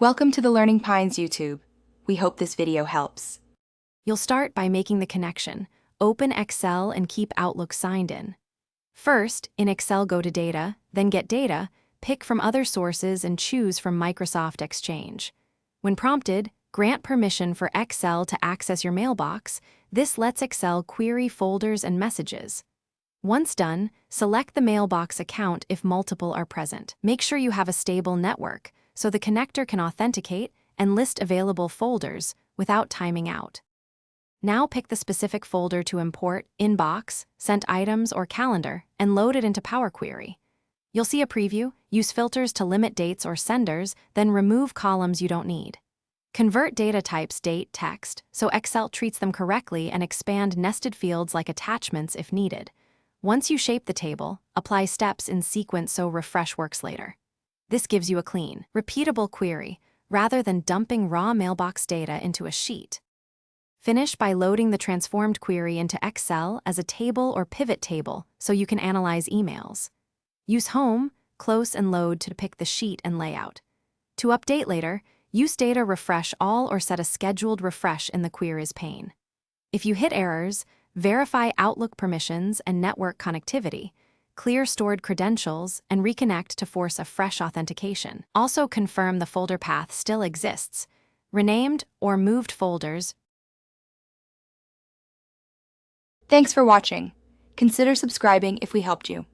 Welcome to the Learning Pines YouTube. We hope this video helps. You'll start by making the connection. Open Excel and keep Outlook signed in. First, in Excel, go to Data, then Get Data, pick from other sources and choose from Microsoft Exchange. When prompted, grant permission for Excel to access your mailbox. This lets Excel query folders and messages. Once done, select the mailbox account if multiple are present. Make sure you have a stable network, so the connector can authenticate and list available folders without timing out. Now pick the specific folder to import, Inbox, Sent Items, or Calendar, and load it into Power Query. You'll see a preview, use filters to limit dates or senders, then remove columns you don't need. Convert data types date, text, so Excel treats them correctly and expand nested fields like attachments if needed. Once you shape the table, apply steps in sequence so refresh works later. This gives you a clean, repeatable query, rather than dumping raw mailbox data into a sheet. Finish by loading the transformed query into Excel as a table or pivot table so you can analyze emails. Use Home, Close, and Load to pick the sheet and layout. To update later, use Data Refresh All or set a scheduled refresh in the Queries pane. If you hit errors, verify Outlook permissions and network connectivity, clear stored credentials, and reconnect to force a fresh authentication. Also confirm the folder path still exists. Renamed or moved folders. Thanks for watching. Consider subscribing if we helped you.